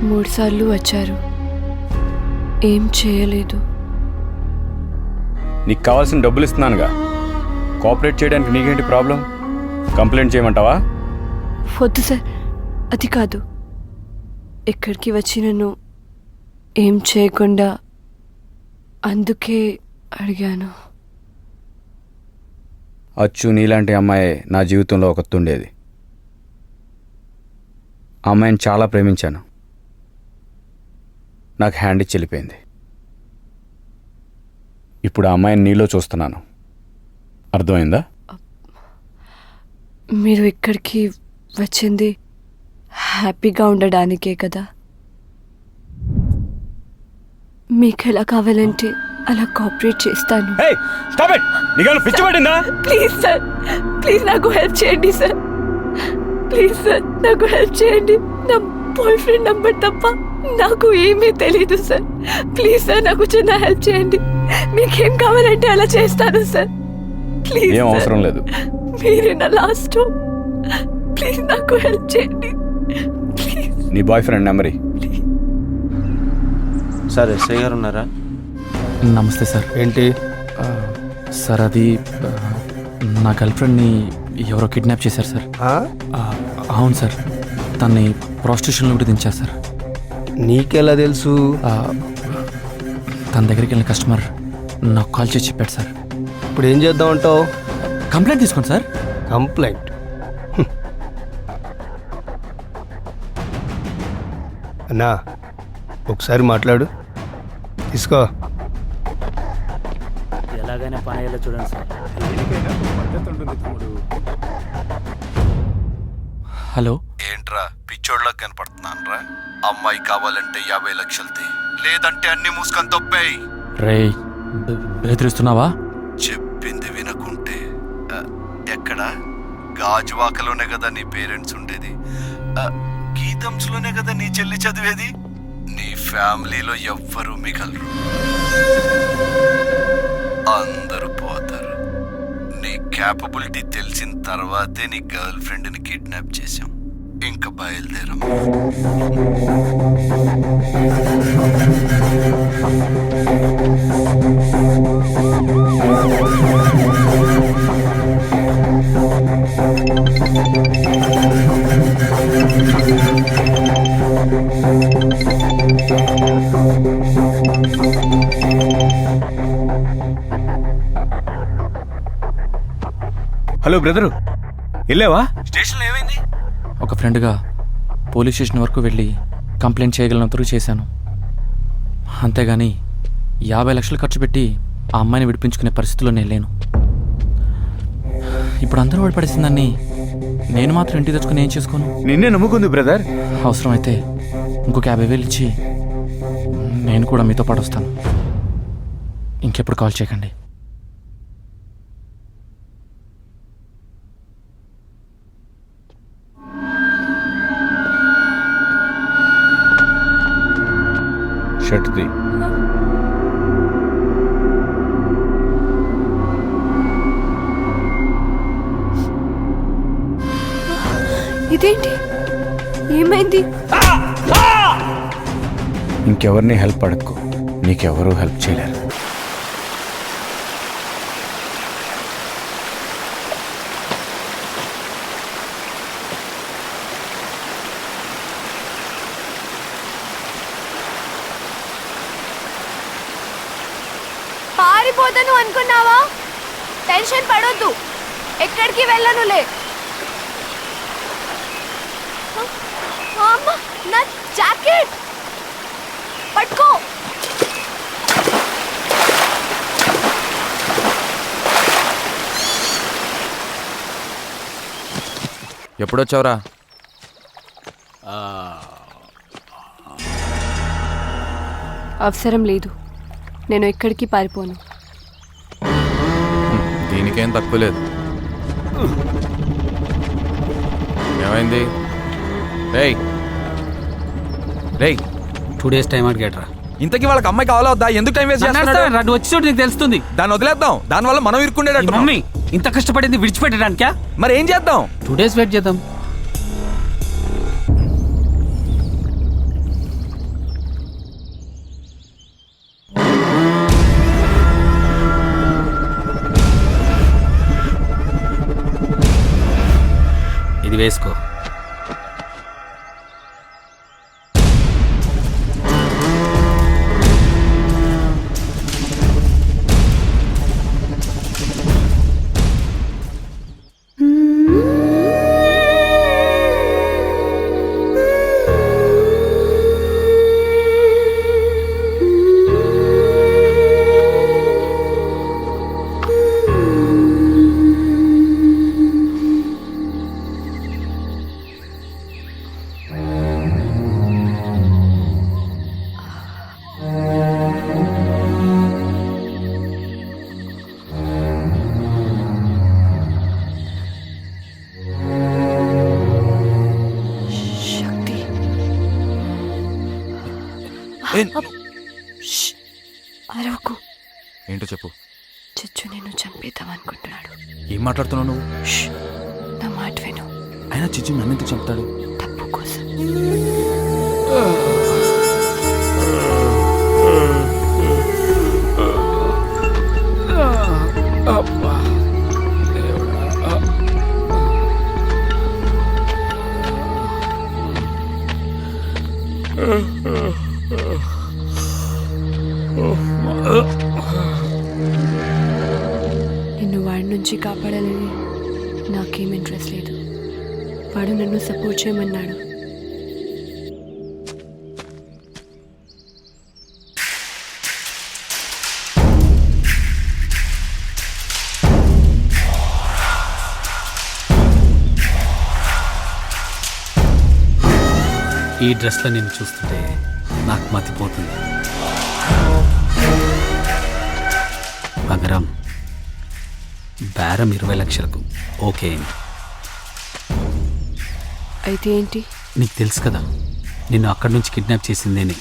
3 సార్లు వచ్చారు, ఏం చేయలేదు. నీకు కావాల్సిన డబ్బులు ఇస్తున్నానుగా, కోఆపరేట్ చేయడానికి నీకేంటి ప్రాబ్లం? కంప్లైంట్ చేయమంటావా? వద్దు సార్, అది కాదు. ఇక్కడికి వచ్చి నన్ను ఏం చేయకుండా అందుకే అడిగాను. అచ్చు నీలాంటి అమ్మాయి నా జీవితంలో ఒకతుండేది. ఆ అమ్మాయిని చాలా ప్రేమించాను. నాకు హ్యాండ్ ఇచ్చి వెళ్ళిపోయింది. ఇప్పుడు ఆ అమ్మాయిని నీలో చూస్తున్నాను. అర్థమైందా? మీరు ఇక్కడికి వచ్చింది హ్యాపీగా ఉండడానికే కదా. మీకు ఎలా కావాలంటే అలా కోఆపరేట్ చేస్తాను. ప్లీజ్ సార్, ప్లీజ్ నాకు హెల్ప్ చేయండి సార్. ప్లీజ్ సార్, నాకు హెల్ప్ చేయండి. నా బాయ్ ఫ్రెండ్ నంబర్ తప్ప నాకు ఏమీ తెలీదు సార్. ప్లీజ్ సార్, నాకు చిన్న హెల్ప్ చేయండి. మీకేం కావాలంటే అలా చేస్తాను సార్. ప్లీజ్. ఏం అవసరం లేదు. మీరే నా లాస్ట్. ప్లీజ్ నాకు హెల్ప్ చేయండి. ప్లీజ్. నీ boy friend number sir, SI గారు ఉన్నారా? నమస్తే సార్. ఏంటి సార్, అది నా గర్ల్ ఫ్రెండ్ని ఎవరో కిడ్నాప్ చేశారు సార్. అవును సార్, తన్ని ప్రాస్టిట్యూషన్లో కూడా దించారు సార్. నీకెలా తెలుసు? తన దగ్గరికి వెళ్ళిన కస్టమర్ నాకు కాల్ చేసి చెప్పాడు సార్. ఇప్పుడు ఏం చేద్దాం అంటావు? కంప్లైంట్ తీసుకోండి సార్. కంప్లైంట్? అన్నా, ఒకసారి మాట్లాడు. తీసుకో. ఎలాగైనా పని అయ్యేలా చూడండి సార్. హలో. ఏంట్రా పిచ్చోళ్ళ కనపడుతున్నానరా? అమ్మాయి కావాలంటే 50 లక్షలది, లేదంటే అన్ని మూసుకొని తొప్పాయి. రే, బెదిరిస్తున్నావా? చెప్పింది వినకుంటే ఎక్కడ? గాజువాకలోనే కదా నీ పేరెంట్స్ ఉండేది, గీతంస్లోనే కదా నీ చెల్లి చదివేది. నీ ఫ్యామిలీలో ఎవ్వరూ మిగలరు, అందరూ పోతారు. నీ క్యాపబిలిటీ తెలిసిన తర్వాతే నీ గర్ల్ ఫ్రెండ్ని కిడ్నాప్ చేశాం. ఇంకా బయలుదేరం. హలో బ్రదరు, వెళ్ళావా? స్టేషన్లో ఏమైంది? ఒక ఫ్రెండ్గా పోలీస్ స్టేషన్ వరకు వెళ్ళి కంప్లైంట్ చేయగలిగినంతవరకు చేశాను. అంతేగాని 50 లక్షలు ఖర్చు పెట్టి ఆ అమ్మాయిని విడిపించుకునే పరిస్థితిలో నేను లేను. ఇప్పుడు అందరూ ఓడిపడేసిందాన్ని నేను మాత్రం ఇంటికి తెచ్చుకుని ఏం చేసుకోను? నిన్నే నమ్ముకుంది బ్రదర్. అవసరమైతే ఇంకొక 50,000 ఇచ్చి నేను కూడా మీతో పాటు వస్తాను. ఇంకెప్పుడు కాల్ చేయకండి. షర్ట్ది. ఇదేంటి? ఏమైంది? ఇంకెవరిని హెల్ప్ అడక్కో, నీకెవరూ హెల్ప్ చేయలేరు. పారిపోతాను అనుకున్నావా? టెన్షన్ పడొద్దు, ఎక్కడికి వెళ్ళనులే. అమ్మా, నా జాకెట్ పట్టుకో. ఎప్పుడొచ్చావురా? అవసరం లేదు, నేను ఎక్కడికి పారిపోను. దీనికేం తక్కువ లేదు. ఏమైంది? రేయ్ రేయ్, 2 days టైం అడిగేట్రా. ఇంతకీ వాళ్ళకి అమ్మాయి కావాలా వద్దా? ఎందుకు టైం వేస్ట్ చేస్తున్నాడు? వచ్చి చూడు, నీకు తెలుస్తుంది. దాన్ని వదిలేద్దాం, దానివల్ల మనం ఇరుక్కుండేటట్టు. మమ్మీ ఇంత కష్టపడింది విడిచిపెట్టడానికా? మరి ఏం చేద్దాం? 2 days వెయిట్ చేద్దాం. వేసుకో. శక్తి. ఏ, ష్. అరవకు. ఏంటో చెప్పు. చచ్చు నేను చంపేద్దాం అనుకుంటున్నాడు. ఏం మాట్లాడుతున్నావు నువ్వు? ష్. నా మాట విను. అయినా చిచ్చు నన్ను ఎందుకు చంపుతాడు? తప్పు కోసం. నిన్ను వాడి నుంచి కాపాడాలని నాకేం ఇంట్రెస్ట్ లేదు. వాడు నన్ను సపోర్ట్ చేయమన్నాడు. ఈ డ్రెస్లో నేను చూస్తుంటే నాకు మతిపోతుంది. బంగారం, బేరం 20 లక్షలకు ఓకే అయింది. అయితే ఏంటి? నీకు తెలుసు కదా, నిన్ను అక్కడి నుంచి కిడ్నాప్ చేసింది నేనే.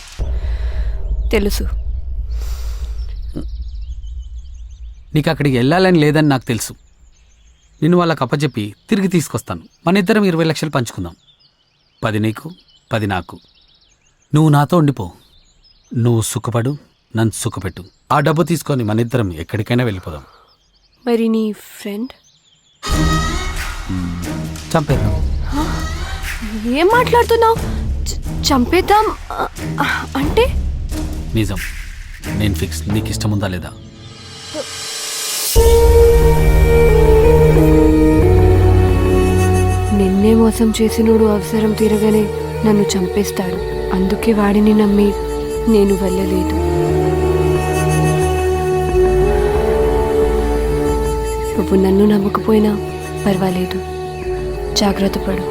తెలుసు. నీకు అక్కడికి వెళ్ళాలని లేదని నాకు తెలుసు. నిన్ను వాళ్ళకి అప్పచెప్పి తిరిగి తీసుకొస్తాను. మన ఇద్దరం 20 లక్షలు పంచుకుందాం. 10 నీకు, 10 నాకు. నువ్వు నాతో ఉండిపో. నువ్వు సుఖపడు, నన్ను సుఖపెట్టు. ఆ డబ్బు తీసుకొని మన ఇద్దరం ఎక్కడికైనా వెళ్ళిపోదాం. మరి నీ ఫ్రెండ్? చంపేద్దాం. ఏం మాట్లాడుతున్నావు? చంపేద్దాం అంటే? నిజం, నేను ఫిక్స్. నీకు ఇష్టం ఉందా లేదా? నిన్నే మోసం చేసినోడు అవసరం తీరగానే నన్ను చంపేస్తాడు. అందుకే వాడిని నమ్మి నేను వెళ్ళలేదు. నువ్వు నన్ను నమ్మకపోయినా పర్వాలేదు. జాగ్రత్త పడు.